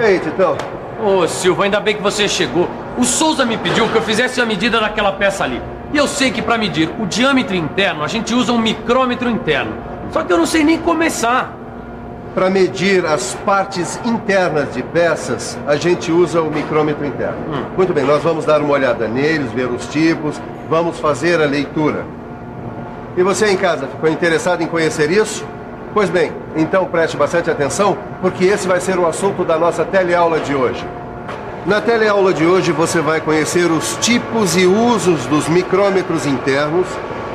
aí, Titão. Ô, Silva, ainda bem que você chegou. O Souza me pediu que eu fizesse a medida daquela peça ali. E eu sei que para medir o diâmetro interno, a gente usa um micrômetro interno. Só que eu não sei nem começar. Para medir as partes internas de peças, a gente usa o micrômetro interno. Muito bem, nós vamos dar uma olhada neles, ver os tipos, vamos fazer a leitura. E você em casa, ficou interessado em conhecer isso? Pois bem, então preste bastante atenção, porque esse vai ser o assunto da nossa teleaula de hoje. Na teleaula de hoje você vai conhecer os tipos e usos dos micrômetros internos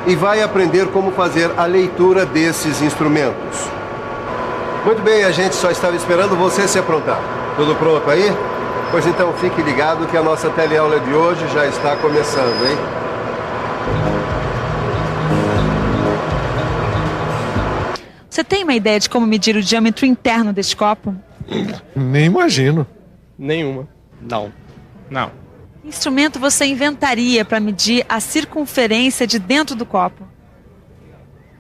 e vai aprender como fazer a leitura desses instrumentos. Muito bem, a gente só estava esperando você se aprontar. Tudo pronto aí? Pois então fique ligado que a nossa teleaula de hoje já está começando, hein? Você tem uma ideia de como medir o diâmetro interno deste copo? Nem imagino. Nenhuma. Não. Que instrumento você inventaria para medir a circunferência de dentro do copo?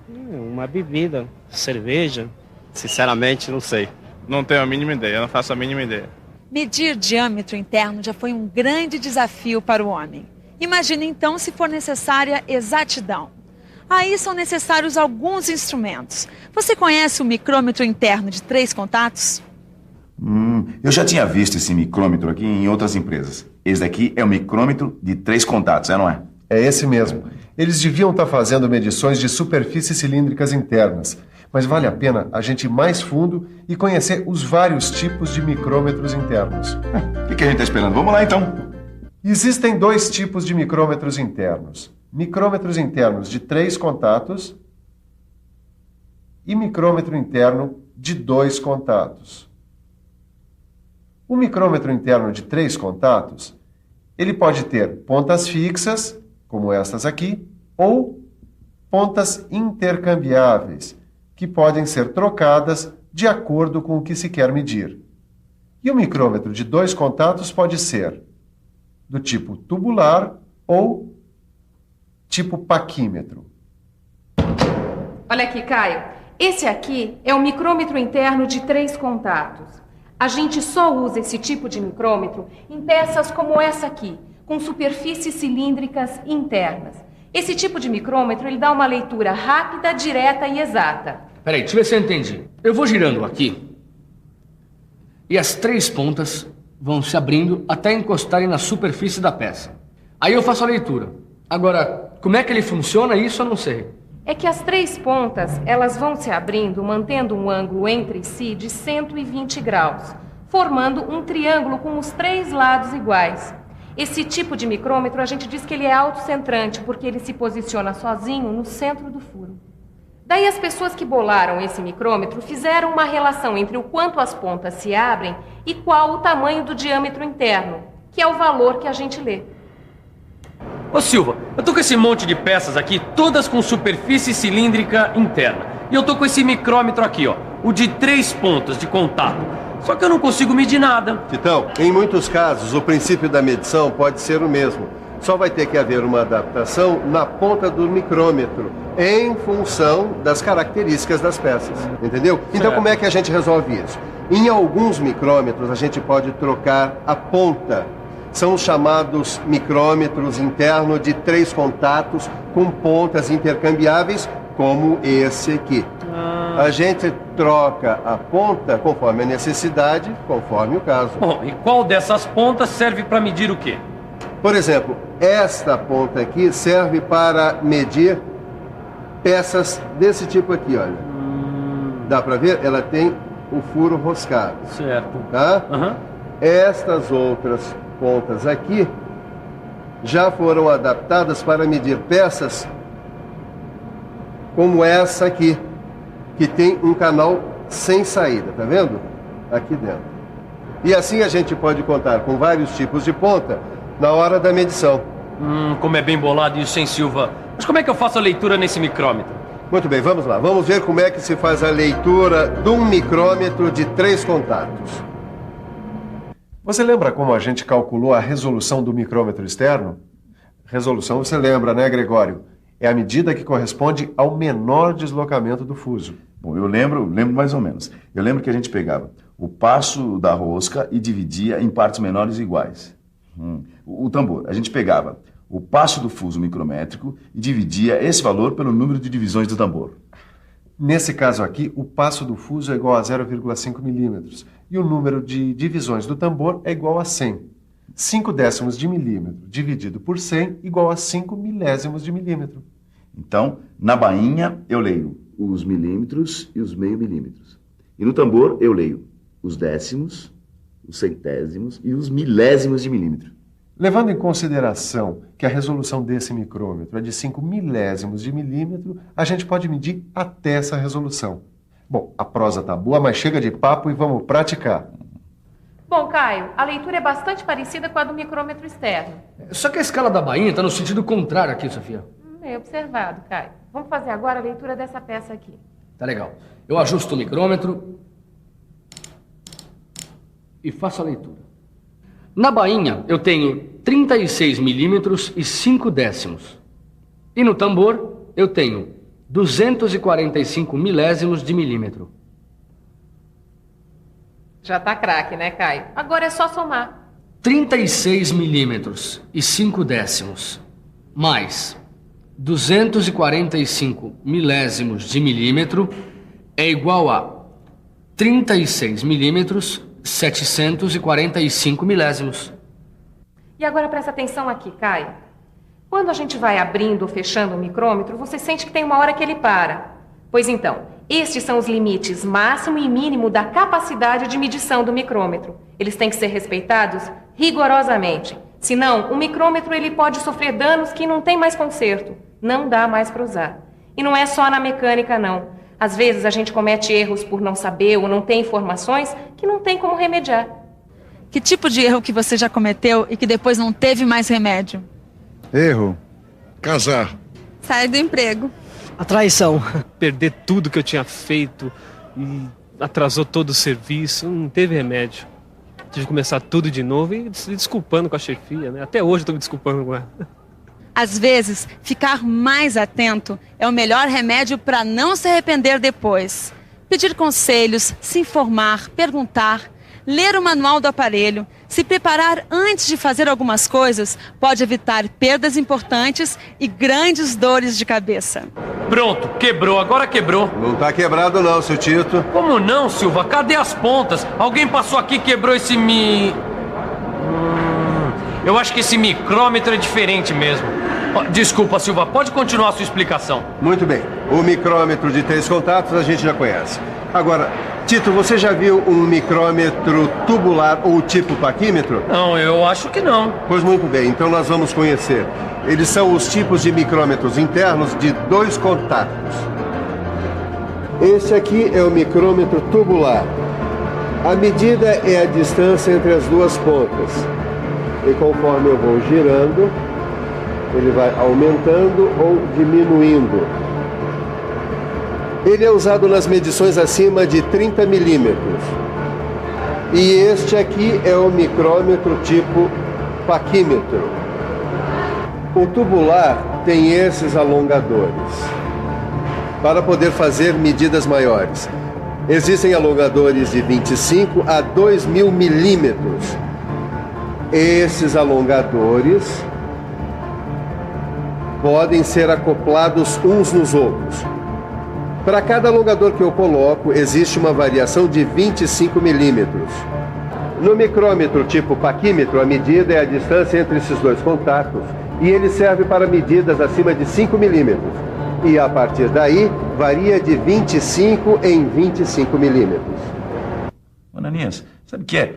Uma bebida, cerveja. Sinceramente, não sei. Não tenho a mínima ideia, eu não faço a mínima ideia. Medir diâmetro interno já foi um grande desafio para o homem. Imagine então se for necessária exatidão. Aí são necessários alguns instrumentos. Você conhece o micrômetro interno de 3 contatos? Eu já tinha visto esse micrômetro aqui em outras empresas. Esse daqui é o micrômetro de 3 contatos, não é? É esse mesmo. Eles deviam estar fazendo medições de superfícies cilíndricas internas. Mas vale a pena a gente ir mais fundo e conhecer os vários tipos de micrômetros internos. O que a gente está esperando? Vamos lá, então. Existem 2 tipos de micrômetros internos. Micrômetros internos de 3 contatos e micrômetro interno de 2 contatos. O micrômetro interno de 3 contatos, ele pode ter pontas fixas, como estas aqui, ou pontas intercambiáveis, que podem ser trocadas de acordo com o que se quer medir. E o micrômetro de 2 contatos pode ser do tipo tubular ou tipo paquímetro. Olha aqui, Caio. Esse aqui é o micrômetro interno de 3 contatos. A gente só usa esse tipo de micrômetro em peças como essa aqui, com superfícies cilíndricas internas. Esse tipo de micrômetro, ele dá uma leitura rápida, direta e exata. Peraí, deixa eu ver se eu entendi. Eu vou girando aqui e as 3 pontas vão se abrindo até encostarem na superfície da peça. Aí eu faço a leitura. Agora, como é que ele funciona, isso eu não sei. É que as 3 pontas, elas vão se abrindo, mantendo um ângulo entre si de 120 graus, formando um triângulo com os 3 lados iguais. Esse tipo de micrômetro, a gente diz que ele é autocentrante, porque ele se posiciona sozinho no centro do furo. Daí as pessoas que bolaram esse micrômetro fizeram uma relação entre o quanto as pontas se abrem e qual o tamanho do diâmetro interno, que é o valor que a gente lê. Ô Silva, eu tô com esse monte de peças aqui, todas com superfície cilíndrica interna. E eu tô com esse micrômetro aqui, ó, o de 3 pontas de contato. Só que eu não consigo medir nada. Titão, em muitos casos, o princípio da medição pode ser o mesmo. Só vai ter que haver uma adaptação na ponta do micrômetro, em função das características das peças, entendeu? Então como é que a gente resolve isso? Em alguns micrômetros a gente pode trocar a ponta. São os chamados micrômetros internos de 3 contatos com pontas intercambiáveis, como esse aqui. A gente troca a ponta conforme a necessidade, conforme o caso. Bom, e qual dessas pontas serve para medir o quê? Por exemplo, esta ponta aqui serve para medir peças desse tipo aqui, olha. Dá para ver? Ela tem o furo roscado. Certo. Tá? Estas outras pontas aqui já foram adaptadas para medir peças como essa aqui, que tem um canal sem saída, tá vendo? Aqui dentro. E assim a gente pode contar com vários tipos de ponta na hora da medição. Como é bem bolado isso, hein, Silva? Mas como é que eu faço a leitura nesse micrômetro? Muito bem, vamos lá. Vamos ver como é que se faz a leitura de um micrômetro de 3 contatos. Você lembra como a gente calculou a resolução do micrômetro externo? Resolução você lembra, né, Gregório? É a medida que corresponde ao menor deslocamento do fuso. Bom, eu lembro mais ou menos. Eu lembro que a gente pegava o passo da rosca e dividia em partes menores iguais. O tambor, a gente pegava o passo do fuso micrométrico e dividia esse valor pelo número de divisões do tambor. Nesse caso aqui, o passo do fuso é igual a 0,5 milímetros e o número de divisões do tambor é igual a 100. 5 décimos de milímetro dividido por 100 igual a 5 milésimos de milímetro. Então, na bainha, eu leio os milímetros e os meio milímetros. E no tambor, eu leio os décimos, os centésimos e os milésimos de milímetro. Levando em consideração que a resolução desse micrômetro é de 5 milésimos de milímetro, a gente pode medir até essa resolução. Bom, a prosa tá boa, mas chega de papo e vamos praticar. Bom, Caio, a leitura é bastante parecida com a do micrômetro externo. Só que a escala da bainha está no sentido contrário aqui, Sofia. Bem observado, Caio. Vamos fazer agora a leitura dessa peça aqui. Tá legal. Eu ajusto o micrômetro e faço a leitura. Na bainha, eu tenho 36 milímetros e 5 décimos. E no tambor, eu tenho 245 milésimos de milímetro. Já tá craque, né, Caio? Agora é só somar. 36 milímetros e 5 décimos, mais 245 milésimos de milímetro é igual a 36 milímetros 745 milésimos. E agora presta atenção aqui, Caio. Quando a gente vai abrindo ou fechando o micrômetro, você sente que tem uma hora que ele para. Pois então, estes são os limites máximo e mínimo da capacidade de medição do micrômetro. Eles têm que ser respeitados rigorosamente. Senão, o micrômetro ele pode sofrer danos que não tem mais conserto. Não dá mais para usar. E não é só na mecânica, não. Às vezes a gente comete erros por não saber ou não ter informações que não tem como remediar. Que tipo de erro que você já cometeu e que depois não teve mais remédio? Erro. Casar. Sair do emprego. A traição. Perder tudo que eu tinha feito e atrasou todo o serviço, não teve remédio. Tive que começar tudo de novo e se desculpando com a chefia, né? Até hoje eu tô me desculpando com ela. Às vezes, ficar mais atento é o melhor remédio para não se arrepender depois. Pedir conselhos, se informar, perguntar, ler o manual do aparelho, se preparar antes de fazer algumas coisas pode evitar perdas importantes e grandes dores de cabeça. Pronto, quebrou, agora quebrou. Não tá quebrado não, seu Tito. Como não, Silva? Cadê as pontas? Alguém passou aqui e quebrou esse Eu acho que esse micrômetro é diferente mesmo. Desculpa, Silva, pode continuar a sua explicação. Muito bem. O micrômetro de 3 contatos a gente já conhece. Agora, Tito, você já viu um micrômetro tubular ou tipo paquímetro? Não, eu acho que não. Pois muito bem, então nós vamos conhecer. Eles são os tipos de micrômetros internos de 2 contatos. Esse aqui é o micrômetro tubular. A medida é a distância entre as duas pontas. E conforme eu vou girando, ele vai aumentando ou diminuindo. Ele é usado nas medições acima de 30 milímetros. E este aqui é o micrômetro tipo paquímetro. O tubular tem esses alongadores para poder fazer medidas maiores. Existem alongadores de 25 a 2.000 milímetros. Esses alongadores podem ser acoplados uns nos outros. Para cada alongador que eu coloco, existe uma variação de 25 milímetros. No micrômetro tipo paquímetro, a medida é a distância entre esses 2 contatos e ele serve para medidas acima de 5 milímetros. E a partir daí, varia de 25 em 25 milímetros. Ananias, sabe o que é?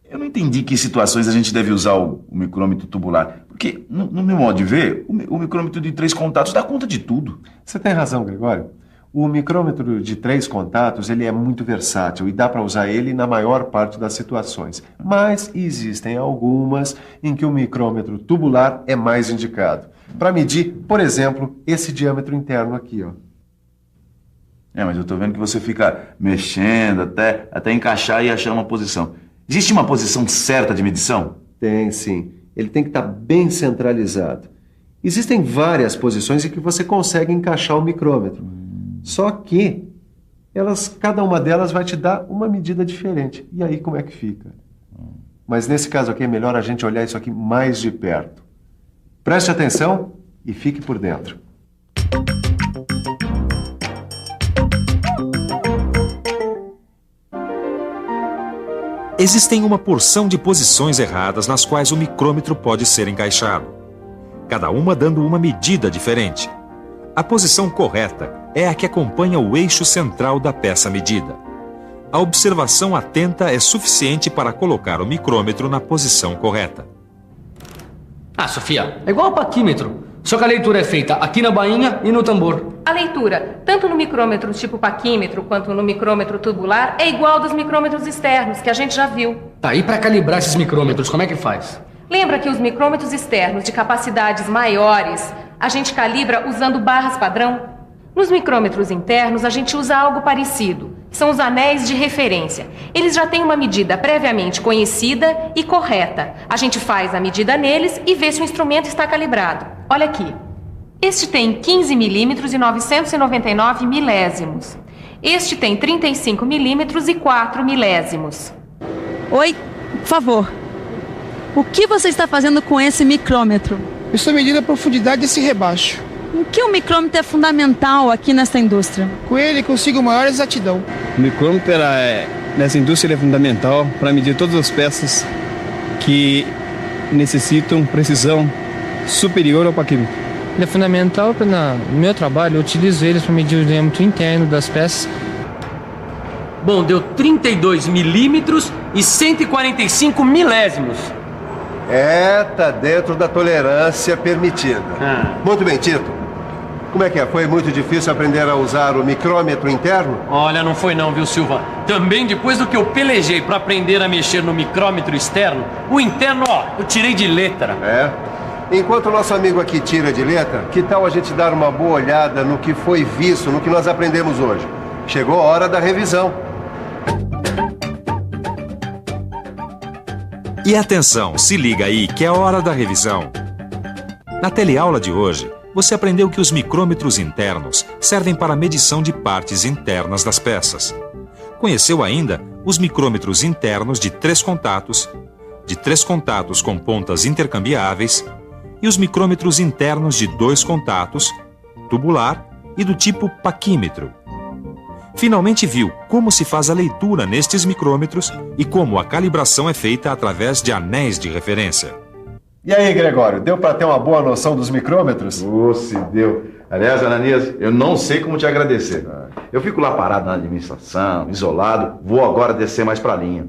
Eu não entendi que situações a gente deve usar o micrômetro tubular. Porque, no meu modo de ver, o micrômetro de 3 contatos dá conta de tudo. Você tem razão, Gregório. O micrômetro de 3 contatos ele é muito versátil e dá para usar ele na maior parte das situações. Mas existem algumas em que o micrômetro tubular é mais indicado. Para medir, por exemplo, esse diâmetro interno aqui, ó. Mas eu tô vendo que você fica mexendo até encaixar e achar uma posição. Existe uma posição certa de medição? Tem, sim. Ele tem que estar bem centralizado. Existem várias posições em que você consegue encaixar o micrômetro. Só que cada uma delas vai te dar uma medida diferente. E aí como é que fica? Mas nesse caso aqui é melhor a gente olhar isso aqui mais de perto. Preste atenção e fique por dentro. Existem uma porção de posições erradas nas quais o micrômetro pode ser encaixado, cada uma dando uma medida diferente. A posição correta é a que acompanha o eixo central da peça medida. A observação atenta é suficiente para colocar o micrômetro na posição correta. Ah, Sofia, é igual ao paquímetro, só que a leitura é feita aqui na bainha e no tambor. A leitura, tanto no micrômetro tipo paquímetro quanto no micrômetro tubular, é igual dos micrômetros externos, que a gente já viu. Tá, e para calibrar esses micrômetros, como é que faz? Lembra que os micrômetros externos de capacidades maiores, a gente calibra usando barras padrão? Nos micrômetros internos, a gente usa algo parecido. São os anéis de referência. Eles já têm uma medida previamente conhecida e correta. A gente faz a medida neles e vê se o instrumento está calibrado. Olha aqui. Este tem 15 milímetros e 999 milésimos. Este tem 35 milímetros e 4 milésimos. Oi, por favor. O que você está fazendo com esse micrômetro? Estou medindo a profundidade desse rebaixo. Em que o micrômetro é fundamental aqui nesta indústria? Com ele consigo maior exatidão. O micrômetro nessa indústria é fundamental para medir todas as peças que necessitam precisão superior ao paquímetro. Ele é fundamental no meu trabalho, eu utilizo eles para medir o diâmetro interno das peças. Bom, deu 32 milímetros e 145 milésimos. Tá dentro da tolerância permitida. Muito bem, Tito. Como é que é? Foi muito difícil aprender a usar o micrômetro interno? Olha, não foi não, viu, Silva? Também depois do que eu pelejei para aprender a mexer no micrômetro externo, o interno, eu tirei de letra. Enquanto o nosso amigo aqui tira de letra, que tal a gente dar uma boa olhada no que foi visto, no que nós aprendemos hoje? Chegou a hora da revisão. E atenção, se liga aí que é hora da revisão. Na teleaula de hoje, você aprendeu que os micrômetros internos servem para a medição de partes internas das peças. Conheceu ainda os micrômetros internos de 3 contatos com pontas intercambiáveis e os micrômetros internos de 2 contatos, tubular e do tipo paquímetro. Finalmente viu como se faz a leitura nestes micrômetros e como a calibração é feita através de anéis de referência. E aí, Gregório, deu para ter uma boa noção dos micrômetros? Se deu. Aliás, Ananias, eu não sei como te agradecer. Eu fico lá parado na administração, isolado, vou agora descer mais para a linha.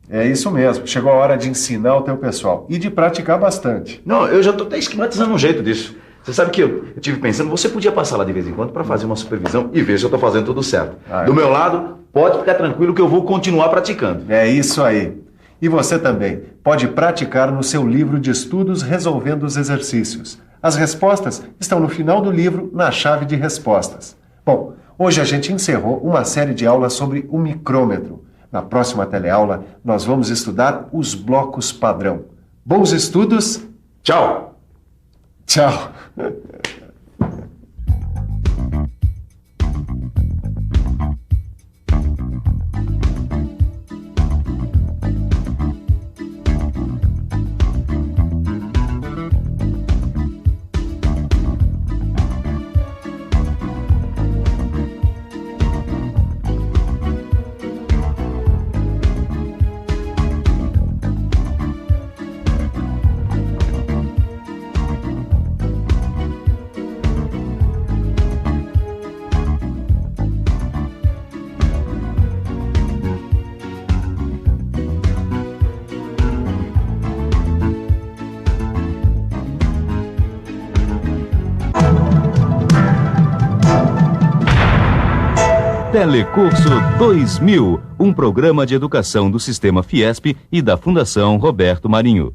É isso mesmo, chegou a hora de ensinar o teu pessoal e de praticar bastante. Não, eu já estou até esquematizando um jeito disso. Você sabe que eu tive pensando, você podia passar lá de vez em quando para fazer uma supervisão e ver se eu estou fazendo tudo certo. Do meu lado, pode ficar tranquilo que eu vou continuar praticando. É isso aí. E você também pode praticar no seu livro de estudos resolvendo os exercícios. As respostas estão no final do livro, na chave de respostas. Bom, hoje a gente encerrou uma série de aulas sobre o micrômetro. Na próxima teleaula, nós vamos estudar os blocos padrão. Bons estudos! Tchau! Tchau! Telecurso 2000, um programa de educação do Sistema Fiesp e da Fundação Roberto Marinho.